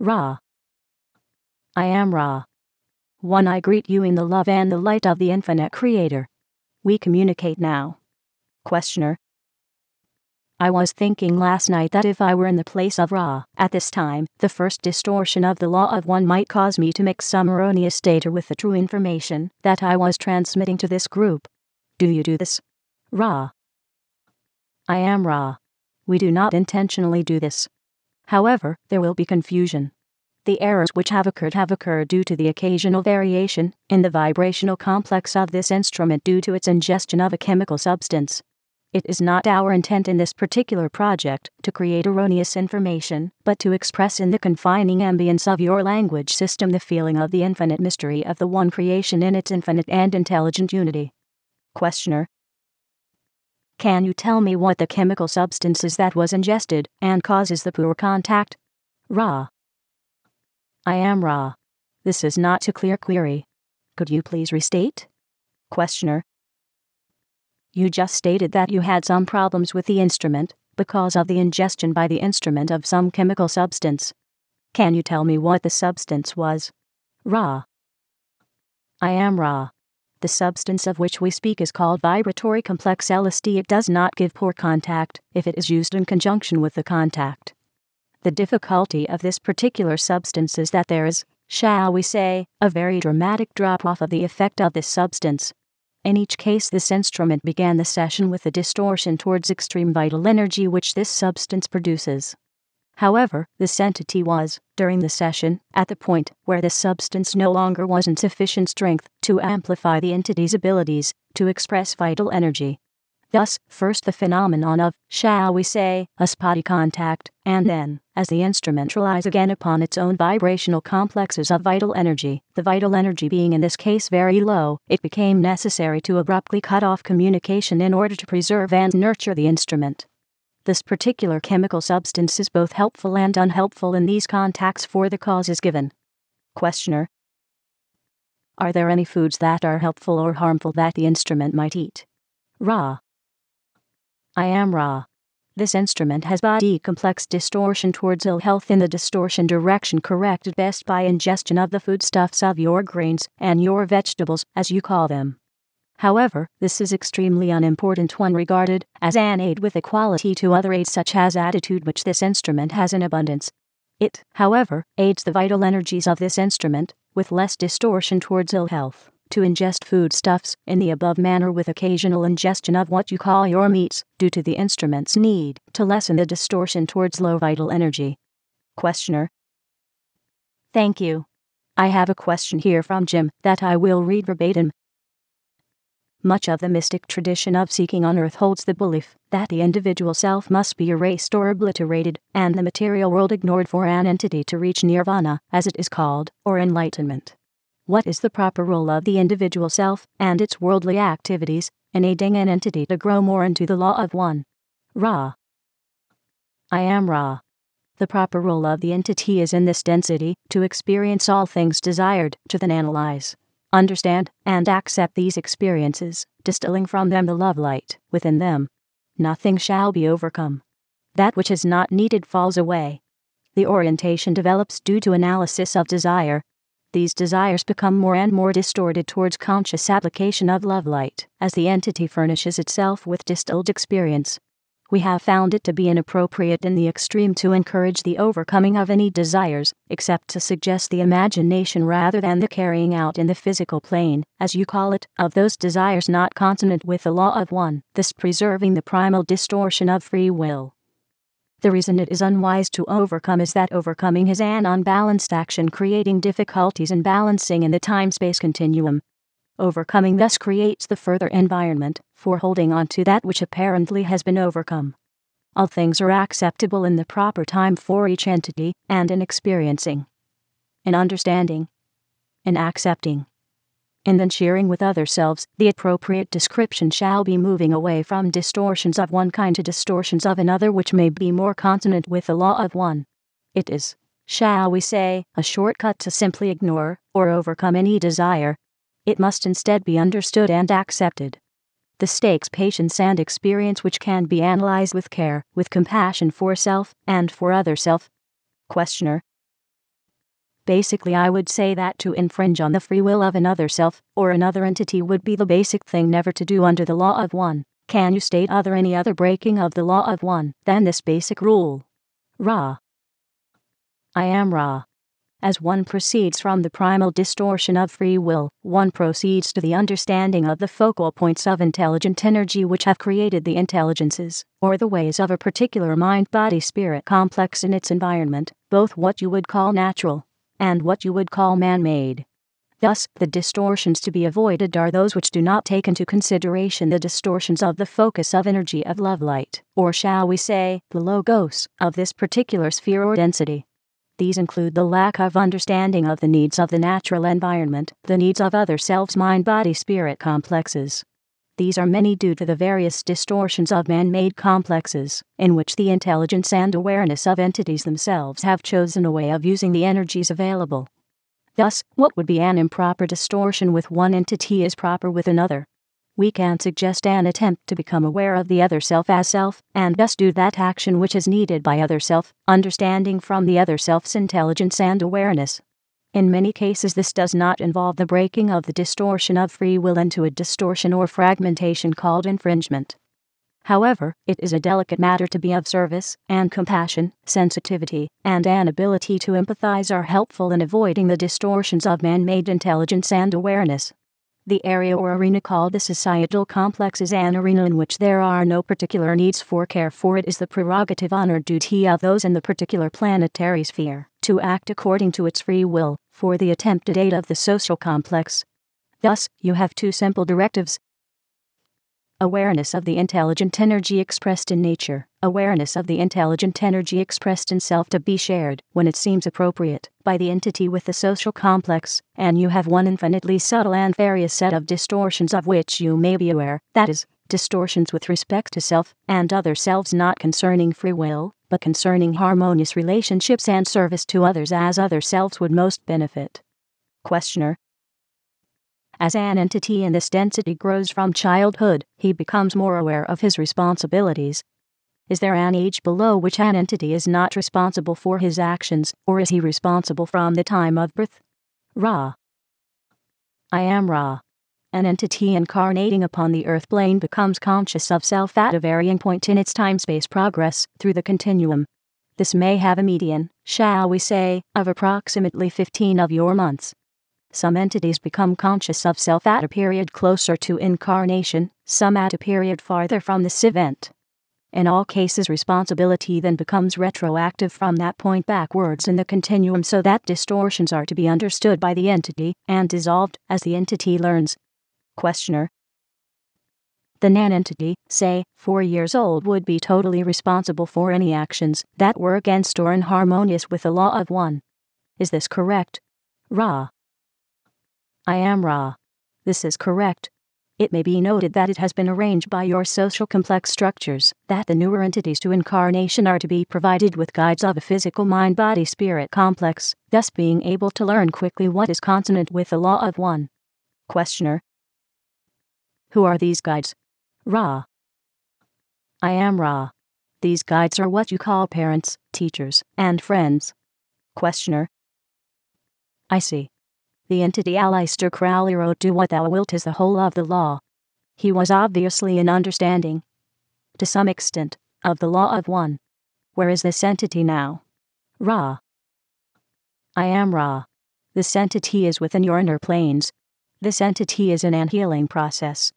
Ra. I am Ra. One, I greet you in the love and the light of the infinite Creator. We communicate now. Questioner. I was thinking last night that if I were in the place of Ra at this time, the first distortion of the law of one might cause me to mix some erroneous data with the true information that I was transmitting to this group. Do you do this? Ra. I am Ra. We do not intentionally do this. However, there will be confusion. The errors which have occurred due to the occasional variation in the vibrational complex of this instrument due to its ingestion of a chemical substance. It is not our intent in this particular project to create erroneous information, but to express in the confining ambience of your language system the feeling of the infinite mystery of the one creation in its infinite and intelligent unity. Questioner. Can you tell me what the chemical substance is that was ingested and causes the poor contact? Ra. I am Ra. This is not a clear query. Could you please restate? Questioner. You just stated that you had some problems with the instrument because of the ingestion by the instrument of some chemical substance. Can you tell me what the substance was? Ra. I am Ra. The substance of which we speak is called vibratory complex LSD. It does not give poor contact if it is used in conjunction with the contact. The difficulty of this particular substance is that there is, shall we say, a very dramatic drop-off of the effect of this substance. In each case, this instrument began the session with a distortion towards extreme vital energy which this substance produces. However, this entity was, during the session, at the point where this substance no longer was in sufficient strength to amplify the entity's abilities to express vital energy. Thus, first the phenomenon of, shall we say, a spotty contact, and then, as the instrument relies again upon its own vibrational complexes of vital energy, the vital energy being in this case very low, it became necessary to abruptly cut off communication in order to preserve and nurture the instrument. This particular chemical substance is both helpful and unhelpful in these contacts for the causes given. Questioner. Are there any foods that are helpful or harmful that the instrument might eat? Ra. I am Ra. This instrument has body complex distortion towards ill health in the distortion direction corrected best by ingestion of the foodstuffs of your grains and your vegetables, as you call them. However, this is extremely unimportant when regarded as an aid with equality to other aids such as attitude which this instrument has in abundance. It, however, aids the vital energies of this instrument, with less distortion towards ill health, to ingest foodstuffs in the above manner with occasional ingestion of what you call your meats, due to the instrument's need to lessen the distortion towards low vital energy. Questioner. Thank you. I have a question here from Jim that I will read verbatim. Much of the mystic tradition of seeking on earth holds the belief that the individual self must be erased or obliterated, and the material world ignored for an entity to reach nirvana, as it is called, or enlightenment. What is the proper role of the individual self and its worldly activities in aiding an entity to grow more into the law of one? Ra. I am Ra. The proper role of the entity is in this density to experience all things desired, to then analyze, understand, and accept these experiences, distilling from them the love light within them. Nothing shall be overcome. That which is not needed falls away. The orientation develops due to analysis of desire. These desires become more and more distorted towards conscious application of love light, as the entity furnishes itself with distilled experience. We have found it to be inappropriate in the extreme to encourage the overcoming of any desires, except to suggest the imagination rather than the carrying out in the physical plane, as you call it, of those desires not consonant with the law of one, thus preserving the primal distortion of free will. The reason it is unwise to overcome is that overcoming is an unbalanced action creating difficulties in balancing in the time-space continuum. Overcoming thus creates the further environment for holding on to that which apparently has been overcome. All things are acceptable in the proper time for each entity, and in experiencing, in understanding, in accepting, and then sharing with other selves, the appropriate description shall be moving away from distortions of one kind to distortions of another which may be more consonant with the law of one. It is, shall we say, a shortcut to simply ignore or overcome any desire. It must instead be understood and accepted. This takes patience and experience which can be analyzed with care, with compassion for self and for other self. Questioner. Basically, I would say that to infringe on the free will of another self or another entity would be the basic thing never to do under the law of one. Can you state any other breaking of the law of one than this basic rule? Ra. I am Ra. As one proceeds from the primal distortion of free will, one proceeds to the understanding of the focal points of intelligent energy which have created the intelligences, or the ways of a particular mind-body-spirit complex in its environment, both what you would call natural and what you would call man-made. Thus, the distortions to be avoided are those which do not take into consideration the distortions of the focus of energy of love light, or shall we say, the logos, of this particular sphere or density. These include the lack of understanding of the needs of the natural environment, the needs of other selves mind-body-spirit complexes. These are many due to the various distortions of man-made complexes, in which the intelligence and awareness of entities themselves have chosen a way of using the energies available. Thus, what would be an improper distortion with one entity is proper with another. We can suggest an attempt to become aware of the other self as self, and thus do that action which is needed by other self, understanding from the other self's intelligence and awareness. In many cases this does not involve the breaking of the distortion of free will into a distortion or fragmentation called infringement. However, it is a delicate matter to be of service, and compassion, sensitivity, and an ability to empathize are helpful in avoiding the distortions of man-made intelligence and awareness. The area or arena called the societal complex is an arena in which there are no particular needs for care, for it is the prerogative or duty of those in the particular planetary sphere to act according to its free will for the attempted aid of the social complex. Thus, you have two simple directives. Awareness of the intelligent energy expressed in nature, awareness of the intelligent energy expressed in self to be shared, when it seems appropriate, by the entity with the social complex, and you have one infinitely subtle and various set of distortions of which you may be aware, that is, distortions with respect to self and other selves not concerning free will, but concerning harmonious relationships and service to others as other selves would most benefit. Questioner. As an entity in this density grows from childhood, he becomes more aware of his responsibilities. Is there an age below which an entity is not responsible for his actions, or is he responsible from the time of birth? Ra. I am Ra. An entity incarnating upon the earth plane becomes conscious of self at a varying point in its time-space progress through the continuum. This may have a median, shall we say, of approximately 15 of your months. Some entities become conscious of self at a period closer to incarnation, some at a period farther from this event. In all cases, responsibility then becomes retroactive from that point backwards in the continuum, so that distortions are to be understood by the entity and dissolved as the entity learns. Questioner. The non-entity, say, 4 years old, would be totally responsible for any actions that were against or inharmonious with the law of one. Is this correct? Ra. I am Ra. This is correct. It may be noted that it has been arranged by your social complex structures that the newer entities to incarnation are to be provided with guides of a physical mind-body-spirit complex, thus being able to learn quickly what is consonant with the law of one. Questioner. Who are these guides? Ra. I am Ra. These guides are what you call parents, teachers, and friends. Questioner. I see. The entity Aleister Crowley wrote "Do what thou wilt" is the whole of the law. He was obviously an understanding, to some extent, of the law of one. Where is this entity now? Ra. I am Ra. This entity is within your inner planes. This entity is in an healing process.